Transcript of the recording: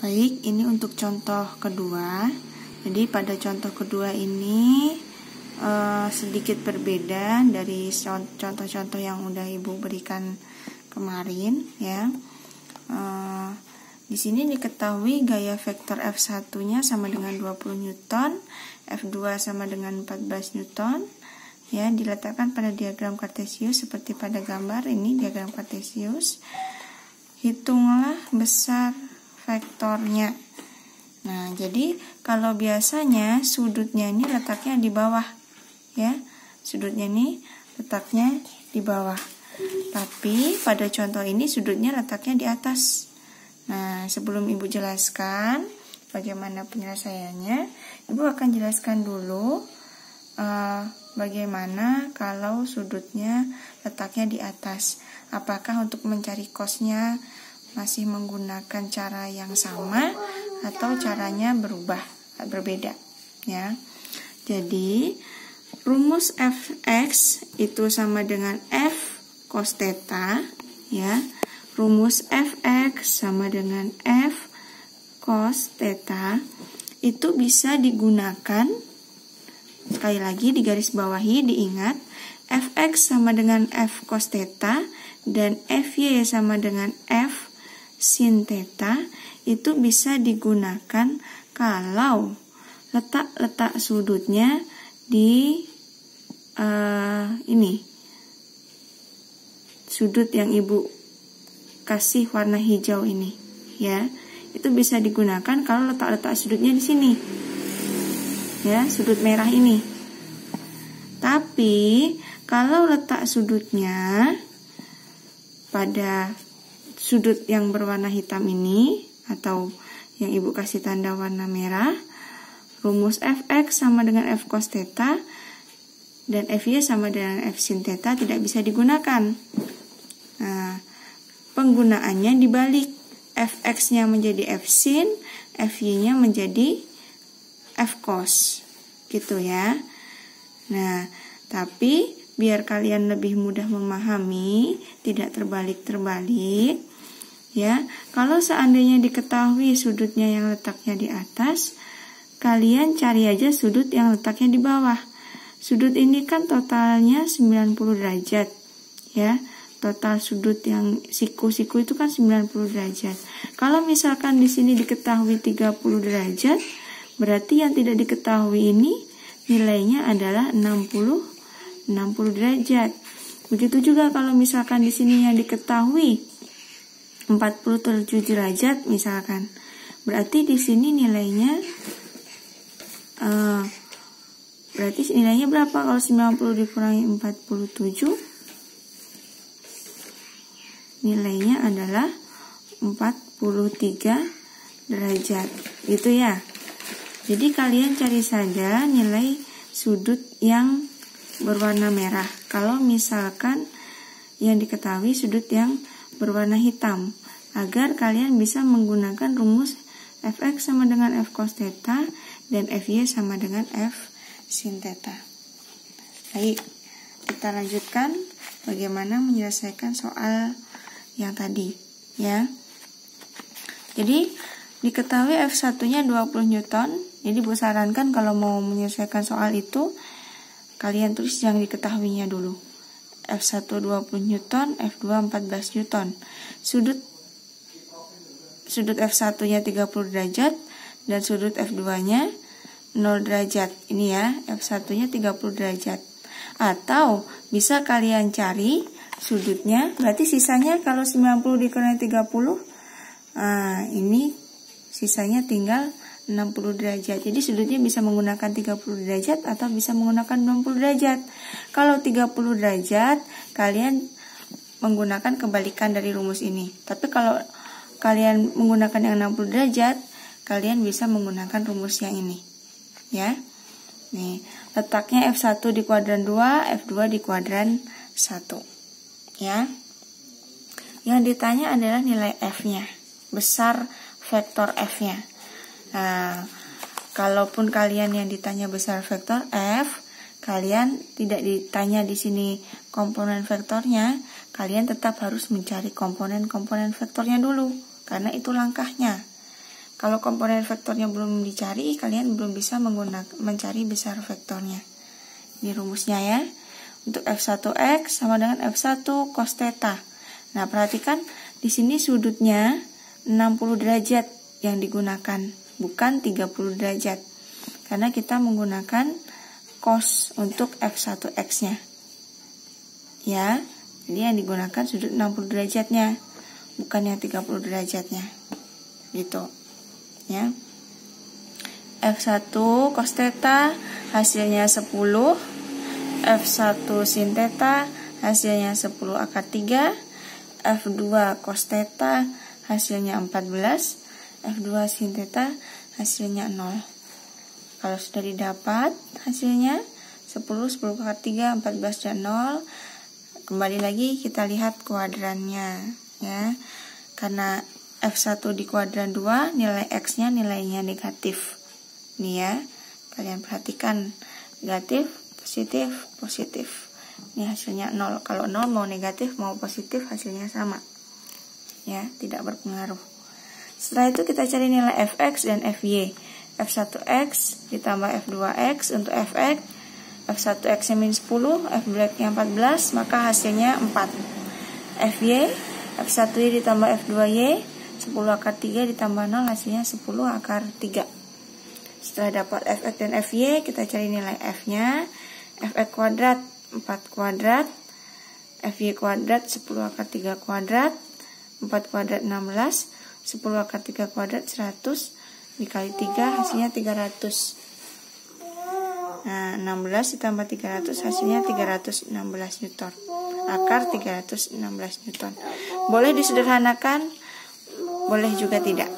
Baik, ini untuk contoh kedua. Jadi pada contoh kedua ini sedikit berbeda dari contoh-contoh yang udah Ibu berikan kemarin ya. Di sini diketahui gaya vektor F1-nya sama dengan 20 Newton, F2 sama dengan 14 Newton. Ya, diletakkan pada diagram kartesius seperti pada gambar ini diagram kartesius. Hitunglah besar vektornya. Nah, jadi kalau biasanya sudutnya ini letaknya di bawah, ya. Sudutnya ini letaknya di bawah. Tapi pada contoh ini sudutnya letaknya di atas. Nah, sebelum Ibu jelaskan bagaimana penyelesaiannya, Ibu akan jelaskan dulu bagaimana kalau sudutnya letaknya di atas. Apakah untuk mencari cosnya masih menggunakan cara yang sama atau caranya berbeda ya. Jadi rumus fx itu sama dengan f cos theta ya. Rumus fx sama dengan f cos theta itu bisa digunakan, sekali lagi di garis bawahi diingat, fx sama dengan f cos theta dan fy sama dengan f sin theta itu bisa digunakan kalau letak sudutnya di ini sudut yang Ibu kasih warna hijau ini ya. Itu bisa digunakan kalau letak sudutnya di sini ya, sudut merah ini. Tapi kalau letak sudutnya pada sudut yang berwarna hitam ini atau yang Ibu kasih tanda warna merah, rumus fx sama dengan f cos theta dan fy sama dengan f sin theta tidak bisa digunakan. Nah, penggunaannya dibalik, fx-nya menjadi f sin, fy-nya menjadi f cos, gitu ya. Nah, tapi biar kalian lebih mudah memahami, tidak terbalik-terbalik ya. Kalau seandainya diketahui sudutnya yang letaknya di atas, kalian cari aja sudut yang letaknya di bawah. Sudut ini kan totalnya 90 derajat ya. Total sudut yang siku-siku itu kan 90 derajat. Kalau misalkan di sini diketahui 30 derajat, berarti yang tidak diketahui ini nilainya adalah 60 derajat. Begitu juga kalau misalkan di sini yang diketahui 47 derajat misalkan. Berarti di sini nilainya berapa kalau 90 dikurangi 47? Nilainya adalah 43 derajat. Gitu ya. Jadi kalian cari saja nilai sudut yang berwarna merah. Kalau misalkan yang diketahui sudut yang berwarna hitam, agar kalian bisa menggunakan rumus fx sama dengan f cos theta dan fy sama dengan f sin theta. Baik, kita lanjutkan bagaimana menyelesaikan soal yang tadi ya. Jadi diketahui f1-nya 20 Newton. Jadi Bu sarankan kalau mau menyelesaikan soal itu kalian tulis yang diketahuinya dulu. F1 20 Newton, F2 14 Newton. Sudut F1-nya 30 derajat dan sudut F2-nya 0 derajat. Ini ya, F1-nya 30 derajat. Atau bisa kalian cari sudutnya, berarti sisanya kalau 90 dikurangi 30, ini sisanya tinggal 60 derajat. Jadi sudutnya bisa menggunakan 30 derajat atau bisa menggunakan 90 derajat. Kalau 30 derajat, kalian menggunakan kebalikan dari rumus ini. Tapi kalau kalian menggunakan yang 60 derajat, kalian bisa menggunakan rumus yang ini. Ya. Nih, letaknya F1 di kuadran 2, F2 di kuadran 1. Ya. Yang ditanya adalah nilai F-nya, besar vektor F-nya. Nah, kalaupun kalian yang ditanya besar vektor F, kalian tidak ditanya di sini komponen vektornya, kalian tetap harus mencari komponen-komponen vektornya dulu, karena itu langkahnya. Kalau komponen vektornya belum dicari, kalian belum bisa mencari besar vektornya. Ini rumusnya ya. Untuk F1X sama dengan F1 cos theta. Nah, perhatikan di sini sudutnya 60 derajat yang digunakan, bukan 30 derajat. Karena kita menggunakan cos untuk F1X-nya. Ya, jadi yang digunakan sudut 60 derajatnya, bukan yang 30 derajatnya. Gitu. Ya. F1 cos theta hasilnya 10, F1 sin theta hasilnya 10 akar 3, F2 cos theta hasilnya 14, F2 sin theta hasilnya 0. Kalau sudah didapat hasilnya 10 akar 3, 14 dan 0, kembali lagi kita lihat kuadrannya ya. Karena F1 di kuadran 2, nilai X-nya nilainya negatif. Nih ya, kalian perhatikan. Negatif, positif, positif. Ini hasilnya 0. Kalau 0 mau negatif, mau positif, hasilnya sama. Ya, tidak berpengaruh. Setelah itu kita cari nilai Fx dan Fy. F1x ditambah F2x untuk Fx. F1x-nya min 10, F2x-nya 14, maka hasilnya 4. Fy, F1y ditambah F2y, 10 akar 3 ditambah 0 hasilnya 10 akar 3. Setelah dapat Fx dan Fy, kita cari nilai F-nya. Fx kuadrat 4 kuadrat, Fy kuadrat 10 akar 3 kuadrat, 4 kuadrat 16, 10 akar 3 kuadrat 100, dikali 3 hasilnya 300. Nah, 16 ditambah 300 hasilnya 316 Newton. Akar 316 Newton. Boleh disederhanakan, boleh juga tidak.